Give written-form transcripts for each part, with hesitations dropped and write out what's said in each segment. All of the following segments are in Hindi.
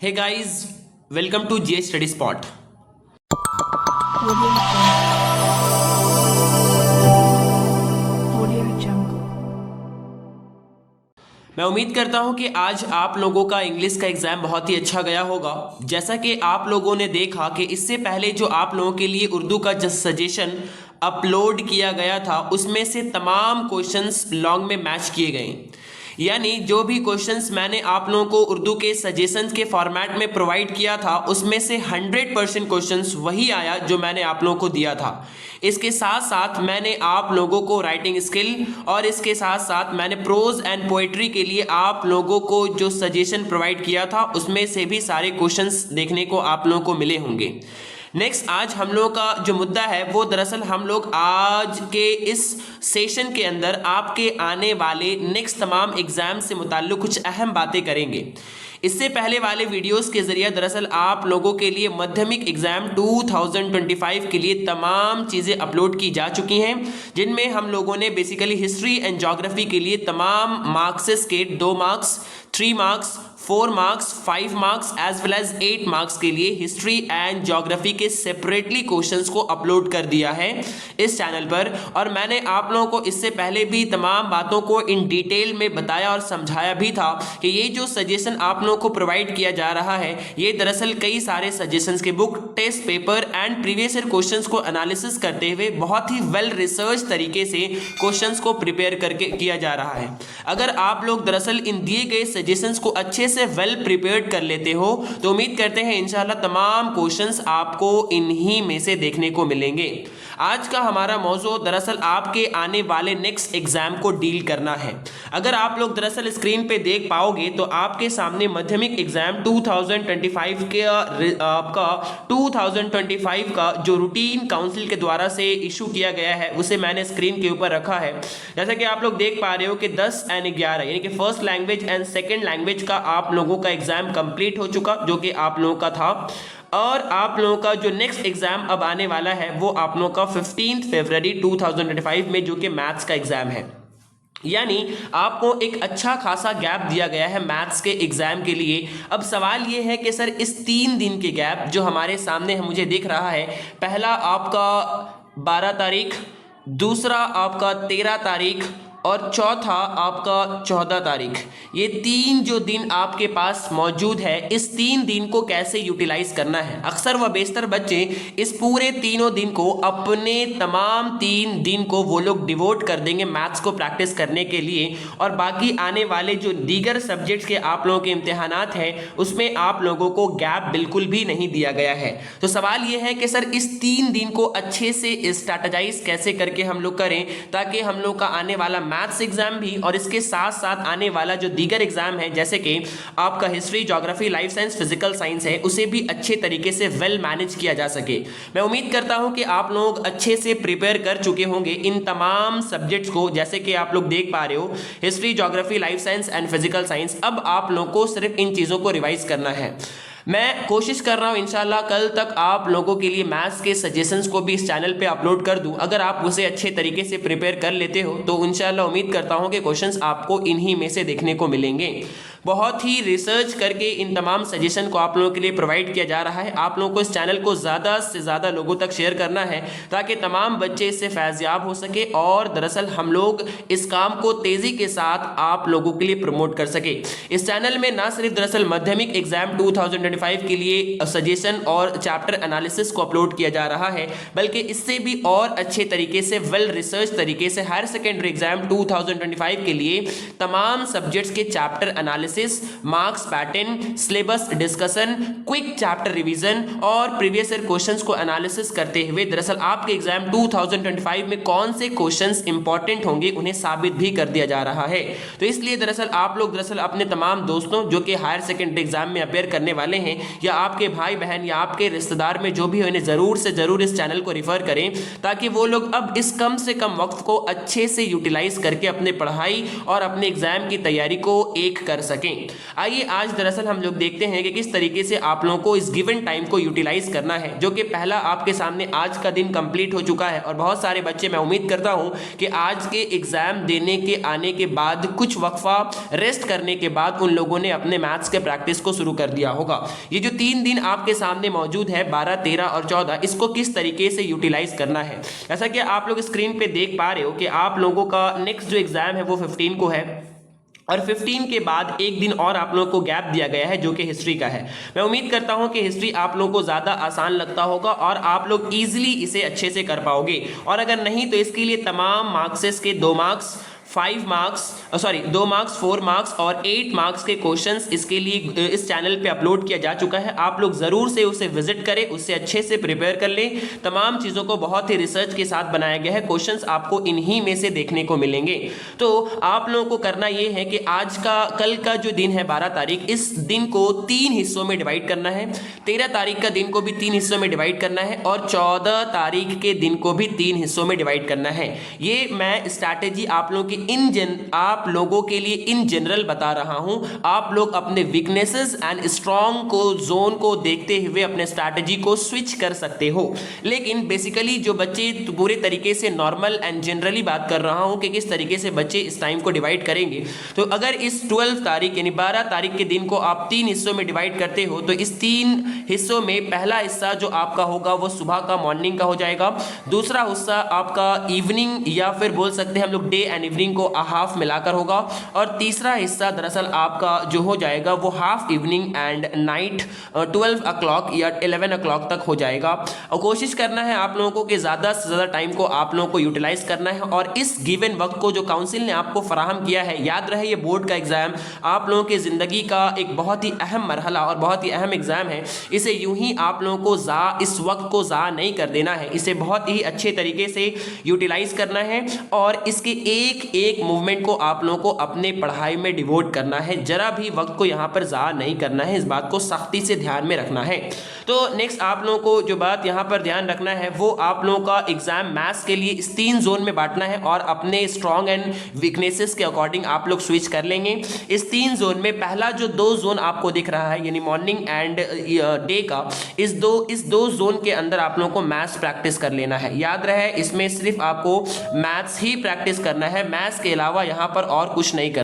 Hey guys, welcome to GH Study Spot. मैं उम्मीद करता हूं कि आज आप लोगों का इंग्लिश का एग्ज़ाम बहुत ही अच्छा गया होगा। जैसा कि आप लोगों ने देखा कि इससे पहले जो आप लोगों के लिए उर्दू का जस्ट सजेशन अपलोड किया गया था उसमें से तमाम क्वेश्चंस लॉन्ग में मैच किए गए, यानी जो भी क्वेश्चंस मैंने आप लोगों को उर्दू के सजेशंस के फॉर्मेट में प्रोवाइड किया था उसमें से 100% क्वेश्चंस वही आया जो मैंने आप लोगों को दिया था। इसके साथ साथ मैंने आप लोगों को राइटिंग स्किल और इसके साथ साथ मैंने प्रोज एंड पोएट्री के लिए आप लोगों को जो सजेशन प्रोवाइड किया था उसमें से भी सारे क्वेश्चंस देखने को आप लोगों को मिले होंगे। नेक्स्ट आज हम लोगों का जो मुद्दा है वो दरअसल हम लोग आज के इस सेशन के अंदर आपके आने वाले नेक्स्ट तमाम एग्जाम से मुताल्लिक कुछ अहम बातें करेंगे। इससे पहले वाले वीडियोस के जरिए दरअसल आप लोगों के लिए माध्यमिक एग्जाम 2025 के लिए तमाम चीज़ें अपलोड की जा चुकी हैं, जिनमें हम लोगों ने बेसिकली हिस्ट्री एंड ज्योग्राफी के लिए तमाम मार्क्सेस के 2 marks, 3 marks, 4 marks, 5 marks as well as 8 marks के लिए हिस्ट्री एंड ज्योग्राफी के सेपरेटली क्वेश्चंस को अपलोड कर दिया है इस चैनल पर। और मैंने आप लोगों को इससे पहले भी तमाम बातों को इन डिटेल में बताया और समझाया भी था कि ये जो सजेशन आप लोगों को प्रोवाइड किया जा रहा है ये दरअसल कई सारे सजेशंस के book, test paper and previous year questions को एनालिसिस करते हुए बहुत ही वेल रिसर्च तरीके से क्वेश्चंस को प्रिपेयर करके किया जा रहा है। अगर आप लोग दरअसल इन दिए गए सजेशंस को अच्छे से वेल प्रिपेयर्ड कर लेते हो तो उम्मीद करते हैं इंशाल्लाह तमाम क्वेश्चंस आपको इन्हीं में से देखने को मिलेंगे। आज का हमारा मौजू दरअसल आपके आने वाले नेक्स्ट एग्जाम को डील करना है। अगर आप लोग दरअसल स्क्रीन पे देख पाओगे तो आपके सामने माध्यमिक एग्जाम 2025 के आपका 2025 का जो रूटीन काउंसिल के द्वारा से इशू किया गया है उसे मैंने स्क्रीन के ऊपर रखा है। जैसा कि आप लोग देख पा रहे हो कि 10 एंड 11 यानी कि first language and second language का आप लोगों का एग्जाम कंप्लीट हो चुका जो कि आप लोगों का था, और आप लोगों का जो नेक्स्ट एग्जाम अब आने वाला है वो आप लोगों का 15 फरवरी 2025 में जो कि मैथ्स का एग्जाम है। यानी आपको एक अच्छा खासा गैप दिया गया है मैथ्स के एग्जाम के लिए। अब सवाल ये है कि सर इस 3 दिन के गैप जो हमारे सामने है मुझे दिख रहा है, पहला आपका 12 तारीख, दूसरा आपका 13 तारीख और चौथा आपका 14 तारीख, ये 3 जो दिन आपके पास मौजूद है इस 3 दिन को कैसे यूटिलाइज करना है। अक्सर व बेशतर बच्चे इस पूरे तीनों दिन को अपने तमाम 3 दिन को वो लोग डिवोट कर देंगे मैथ्स को प्रैक्टिस करने के लिए, और बाकी आने वाले जो दीगर सब्जेक्ट्स के आप लोगों के इम्तिहानात हैं उसमें आप लोगों को गैप बिल्कुल भी नहीं दिया गया है। तो सवाल ये है कि सर इस 3 दिन को अच्छे से स्ट्रैटेजाइज कैसे करके हम लोग करें ताकि हम लोग का आने वाला मैथ्स एग्जाम भी और इसके साथ साथ आने वाला जो दीगर एग्जाम है जैसे कि आपका history, geography, life science, physical science है उसे भी अच्छे तरीके से वेल मैनेज किया जा सके। मैं उम्मीद करता हूं कि आप लोग अच्छे से प्रिपेयर कर चुके होंगे इन तमाम सब्जेक्ट्स को, जैसे कि आप लोग देख पा रहे हो history, geography, life science and physical science. अब आप लोगों को सिर्फ इन चीजों को रिवाइज करना है। मैं कोशिश कर रहा हूं इंशाल्लाह कल तक आप लोगों के लिए मैथ्स के सजेशंस को भी इस चैनल पे अपलोड कर दूं। अगर आप उसे अच्छे तरीके से प्रिपेयर कर लेते हो तो इंशाल्लाह उम्मीद करता हूं कि क्वेश्चंस आपको इन्हीं में से देखने को मिलेंगे। बहुत ही रिसर्च करके इन तमाम सजेशन को आप लोगों के लिए प्रोवाइड किया जा रहा है। आप लोगों को इस चैनल को ज़्यादा से ज़्यादा लोगों तक शेयर करना है ताकि तमाम बच्चे इससे फैज़याब हो सके और दरअसल हम लोग इस काम को तेज़ी के साथ आप लोगों के लिए प्रमोट कर सके। इस चैनल में ना सिर्फ दरअसल माध्यमिक एग्जाम 2025 के लिए सजेशन और चैप्टर एनालिसिस को अपलोड किया जा रहा है, बल्कि इससे भी और अच्छे तरीके से वेल रिसर्च तरीके से हायर सेकेंडरी एग्जाम 2025 के लिए तमाम सब्जेक्ट्स के chapter analysis, marks pattern, syllabus discussion, quick chapter revision और प्रीवियस ईयर क्वेश्चंस को एनालिसिस करते हुए दरअसल आपके एग्जाम 2025 में कौन से क्वेश्चंस इंपॉर्टेंट होंगे उन्हें साबित भी कर दिया जा रहा है। तो इसलिए दरअसल आप लोग दरअसल अपने तमाम दोस्तों जो कि हायर सेकेंडरी एग्जाम में अपेयर करने वाले हैं या आपके भाई बहन या आपके रिश्तेदार में जो भी हो, इन्हें जरूर से जरूर इस चैनल को रिफर करें ताकि वो लोग अब इस कम से कम वक्त को अच्छे से यूटिलाइज करके अपने पढ़ाई और अपने एग्जाम की तैयारी को एक कर सकें। सकें। आइए आज दरअसल हम लोग देखते हैं कि किस तरीके से आप लोगों को इस गिवन टाइम को यूटिलाइज करना है, जो कि पहला आपके सामने आज का दिन कंप्लीट हो चुका है। और बहुत सारे बच्चे, मैं उम्मीद करता हूं कि आज के एग्जाम देने के आने के बाद कुछ वक्फा रेस्ट करने के बाद उन लोगों ने अपने मैथ्स के प्रैक्टिस को शुरू कर दिया होगा। ये जो 3 दिन आपके सामने मौजूद है 12, 13 और 14, इसको किस तरीके से यूटिलाइज करना है। जैसा कि आप लोग स्क्रीन पे देख पा रहे हो कि आप लोगों का नेक्स्ट जो एग्जाम है वो 15 को है और 15 के बाद एक दिन और आप लोगों को गैप दिया गया है जो कि हिस्ट्री का है। मैं उम्मीद करता हूं कि हिस्ट्री आप लोगों को ज़्यादा आसान लगता होगा और आप लोग इजीली इसे अच्छे से कर पाओगे। और अगर नहीं तो इसके लिए तमाम मार्क्सेस के 2 मार्क्स 5 मार्क्स 2 मार्क्स 4 मार्क्स और 8 मार्क्स के क्वेश्चंस इसके लिए इस चैनल पे अपलोड किया जा चुका है। आप लोग ज़रूर से उसे विजिट करें, उससे अच्छे से प्रिपेयर कर लें। तमाम चीज़ों को बहुत ही रिसर्च के साथ बनाया गया है। क्वेश्चंस आपको इन्हीं में से देखने को मिलेंगे। तो आप लोगों को करना ये है कि कल का जो दिन है 12 तारीख, इस दिन को 3 हिस्सों में डिवाइड करना है। 13 तारीख का दिन को भी 3 हिस्सों में डिवाइड करना है और 14 तारीख के दिन को भी 3 हिस्सों में डिवाइड करना है। ये मैं स्ट्रैटेजी आप लोगों की आप लोगों के लिए इन जनरल बता रहा हूं। आप लोग अपने वीकनेसेस एंड स्ट्रॉन्ग को जोन को देखते हुए अपने स्ट्रैटेजी को स्विच कर सकते हो। लेकिन बेसिकली जो बच्चे पूरे तरीके से नॉर्मल एंड जनरली बात कर रहा हूं कि किस तरीके से बच्चे इस टाइम को डिवाइड करेंगे। तो अगर इस 12 तारीख यानी 12 तारीख के दिन को आप 3 हिस्सों में डिवाइड करते हो तो इस 3 हिस्सों में पहला हिस्सा जो आपका होगा वो सुबह का मॉर्निंग का हो जाएगा। दूसरा हिस्सा आपका इवनिंग या फिर बोल सकते हैं हम लोग डे एंड इवनिंग को हाफ मिलाकर होगा। और तीसरा हिस्सा दरअसल आपका जो हो जाएगा वो half evening and night 12 o'clock या 11 o'clock तक हो जाएगा। और कोशिश करना है आप लोगों को कि ज़्यादा से ज़्यादा टाइम को आप लोगों को यूटिलाइज करना है और इस गिवन वक्त को जो काउंसिल ने आपको फराहम किया है, याद रहे ये बोर्ड का एग्जाम आप लोगों की ज़िंदगी का एक बहुत ही अहम मरहला और बहुत ही अहम एग्जाम है। इसे यूं ही आप लोगों को इस वक्त को ज़ा नहीं कर देना है, इसे बहुत ही अच्छे तरीके से यूटिलाइज करना है और इसके एक एक मूवमेंट को आप लोगों को अपने पढ़ाई में डिवोट करना है। जरा भी वक्त को यहाँ पर ज़ाया नहीं करना है, इस बात को सख्ती से ध्यान में रखना है। तो नेक्स्ट आप लोगों को जो बात यहाँ पर ध्यान रखना है वो आप लोगों का एग्जाम मैथ्स के लिए इस 3 जोन में बांटना है और अपने स्ट्रॉन्ग एंड वीकनेसेस के अकॉर्डिंग आप लोग स्विच कर लेंगे। इस 3 जोन में पहला जो 2 जोन आपको दिख रहा है यानी मॉर्निंग एंड डे का, इस दो जोन के अंदर आप लोगों को मैथ्स प्रैक्टिस कर लेना है। याद रहे इसमें सिर्फ आपको मैथ्स ही प्रैक्टिस करना है, मैथ्स के अलावा यहाँ पर और कुछ नहीं कर।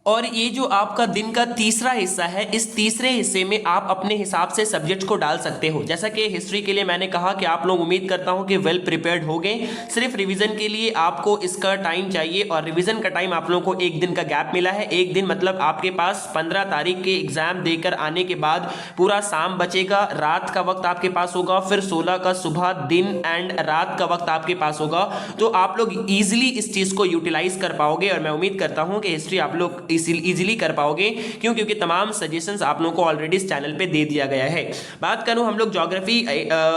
और ये जो आपका दिन का तीसरा हिस्सा है, इस तीसरे हिस्से में आप अपने हिसाब से सब्जेक्ट को डाल सकते हो। जैसा कि हिस्ट्री के लिए मैंने कहा कि आप लोग उम्मीद करता हूं कि वेल प्रिपेयर्ड हो गए। सिर्फ रिवीजन के लिए आपको इसका टाइम चाहिए और रिवीजन का टाइम आप लोगों को एक दिन का गैप मिला है। एक दिन मतलब आपके पास 15 तारीख के एग्जाम देकर आने के बाद पूरा शाम बचेगा, रात का वक्त आपके पास होगा, फिर 16 का सुबह दिन एंड रात का वक्त आपके पास होगा। तो आप लोग ईजिली इस चीज़ को यूटिलाइज कर पाओगे और मैं उम्मीद करता हूँ कि हिस्ट्री आप लोग इजीली कर पाओगे। क्यों? क्योंकि तमाम सजेशंस आप लोगों को ऑलरेडी इस चैनल पे दे दिया गया है। बात करूं हम लोग ज्योग्राफी,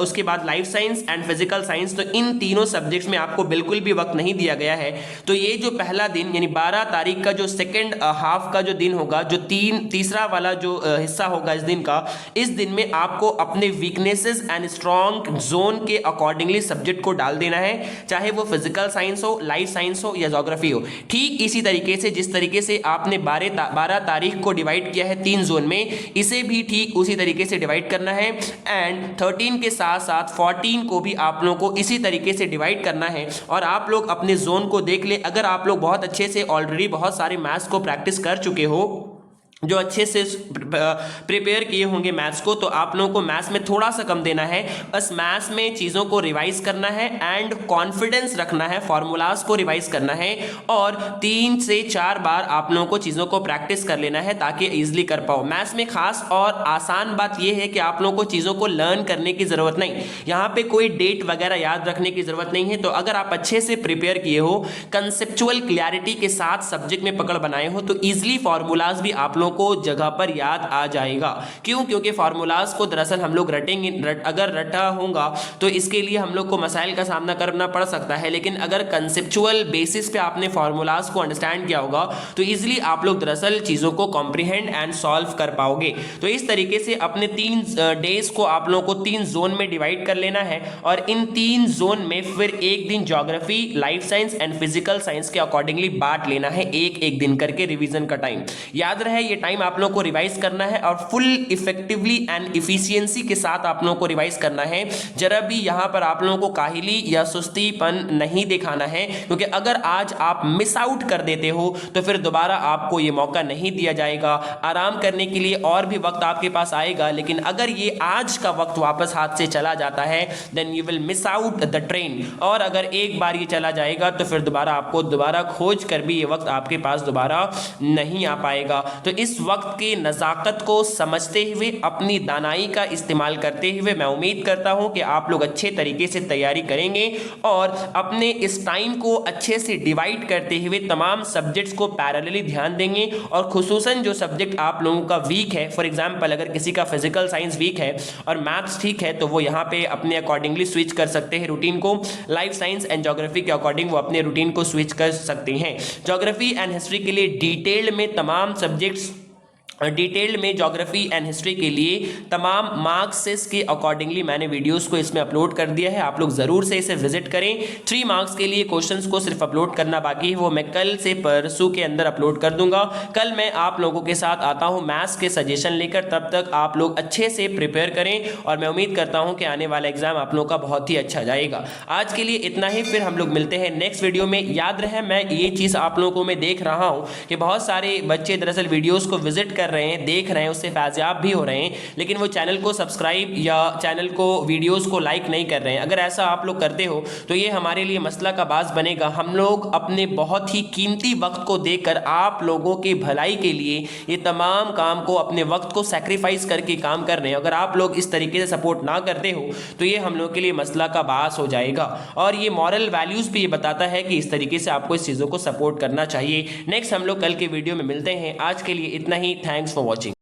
उसके बाद life science and physical science, तो इन तीनों सब्जेक्ट्स में आपको बिल्कुल भी वक्त नहीं दिया गया है। तो ये जो पहला दिन यानी 12 तारीख का जो सेकेंड हाफ का जो दिन होगा, जो तीसरा वाला जो हिस्सा होगा इस दिन का, इस दिन में आपको अपने वीकनेसेस एंड स्ट्रॉन्ग जोन के अकॉर्डिंगली सब्जेक्ट को डाल देना है, चाहे वो फिजिकल साइंस हो, लाइफ साइंस हो या ज्योग्राफी हो। ठीक इसी तरीके से जिस तरीके से आपने 12 तारीख को डिवाइड किया है 3 जोन में, इसे भी ठीक उसी तरीके से डिवाइड करना है। एंड 13 के साथ साथ 14 को भी आप लोगों को इसी तरीके से डिवाइड करना है। और आप लोग अपने जोन को देख ले, अगर आप लोग बहुत अच्छे से ऑलरेडी बहुत सारे मैथ्स को प्रैक्टिस कर चुके हो, जो अच्छे से प्रिपेयर किए होंगे मैथ्स को, तो आप लोगों को मैथ्स में थोड़ा सा कम देना है। बस मैथ्स में चीज़ों को रिवाइज करना है एंड कॉन्फिडेंस रखना है, फॉर्मूलाज को रिवाइज करना है और 3 से 4 बार आप लोगों को चीज़ों को प्रैक्टिस कर लेना है ताकि ईजिली कर पाओ। मैथ्स में खास और आसान बात यह है कि आप लोगों को चीज़ों को लर्न करने की ज़रूरत नहीं, यहाँ पे कोई डेट वगैरह याद रखने की ज़रूरत नहीं है। तो अगर आप अच्छे से प्रिपेयर किए हो, कंसेप्चुअल क्लैरिटी के साथ सब्जेक्ट में पकड़ बनाए हो, तो ईजिली फॉर्मूलाज भी आप लोगों को जगह पर याद आ जाएगा। क्यों? क्योंकि फार्मूलाज को दरअसल हम लोग रटेंगे, अगर रटा होगा तो इसके लिए हम लोग को मसाइल का सामना करना पड़ सकता है, लेकिन अगर कंसेप्चुअल बेसिस पे आपने फार्मूलाज को अंडरस्टैंड किया होगा तो इजीली आप लोग दरअसल चीज़ों को कॉम्प्रिहेंड एंड सॉल्व कर पाओगे। तो इस तरीके से अपने 3 डेज को आप लोगों को 3 जोन में डिवाइड कर लेना है और इन 3 जोन में फिर एक दिन geography, life science and physical science के अकॉर्डिंगली बांट लेना है, एक दिन करके रिवीजन का टाइम। याद रहे ये टाइम आप लोगों को रिवाइज करना है और फुल इफेक्टिवली एंड इफिशियंसी के साथ आप लोगों को रिवाइज करना है। जरा भी यहां पर आप लोगों को काहिली या सुस्तीपन नहीं दिखाना है, क्योंकि अगर आज आप मिस आउट कर देते हो तो फिर दोबारा आपको ये मौका नहीं दिया जाएगा। आराम करने के लिए और भी वक्त आपके पास आएगा, लेकिन अगर ये आज का वक्त वापस हाथ से चला जाता है then you will miss out the train. और अगर एक बार ये चला जाएगा तो फिर दोबारा आपको दोबारा खोज कर भी ये वक्त आपके पास दोबारा नहीं आ पाएगा। तो इस वक्त की नज़ाकत को समझते हुए, अपनी दानाई का इस्तेमाल करते हुए मैं उम्मीद करता हूं कि आप लोग अच्छे तरीके से तैयारी करेंगे और अपने इस टाइम को अच्छे से डिवाइड करते हुए तमाम सब्जेक्ट्स को पैरेलली ध्यान देंगे। और खुसूसन जो सब्जेक्ट आप लोगों का वीक है, फॉर एग्जांपल अगर किसी का फिजिकल साइंस वीक है और मैथ्स ठीक है तो वो यहाँ पे अपने अकॉर्डिंगली स्विच कर सकते हैं रूटीन को। लाइफ साइंस एंड ज्योग्राफी के अकॉर्डिंग वो अपने रूटीन को स्विच कर सकते हैं। ज्योग्राफी एंड हिस्ट्री के लिए डिटेल्ड में तमाम सब्जेक्ट्स, डिटेल्ड में ज्योग्राफी एंड हिस्ट्री के लिए तमाम मार्क्स के अकॉर्डिंगली मैंने वीडियोस को इसमें अपलोड कर दिया है, आप लोग ज़रूर से इसे विजिट करें। 3 मार्क्स के लिए क्वेश्चंस को सिर्फ अपलोड करना बाकी है, वो मैं कल से परसों के अंदर अपलोड कर दूंगा। कल मैं आप लोगों के साथ आता हूं मैथ्स के सजेशन लेकर, तब तक आप लोग अच्छे से प्रिपेयर करें और मैं उम्मीद करता हूं कि आने वाला एग्जाम आप लोगों का बहुत ही अच्छा जाएगा। आज के लिए इतना ही, फिर हम लोग मिलते हैं नेक्स्ट वीडियो में। याद रहे मैं ये चीज़ आप लोगों को मैं देख रहा हूँ कि बहुत सारे बच्चे दरअसल वीडियोज़ को विजिट कर रहे हैं, देख रहे हैं, उससे फैज़याब भी हो रहे हैं, लेकिन वो चैनल को सब्सक्राइब या चैनल को, वीडियोस को लाइक नहीं कर रहे हैं। अगर ऐसा आप लोग करते हो तो ये हमारे लिए मसला का बास बनेगा। हम लोग अपने बहुत ही कीमती वक्त को देकर आप लोगों की भलाई के लिए ये तमाम काम को, अपने वक्त को सैक्रिफाइस करके काम कर रहे हैं। अगर आप लोग इस तरीके से सपोर्ट ना करते हो तो ये हम लोग के लिए मसला का बास हो जाएगा और ये मॉरल वैल्यूज़ भी ये बताता है कि इस तरीके से आपको इस चीज़ों को सपोर्ट करना चाहिए। नेक्स्ट हम लोग कल के वीडियो में मिलते हैं। आज के लिए इतना ही। Thanks for watching.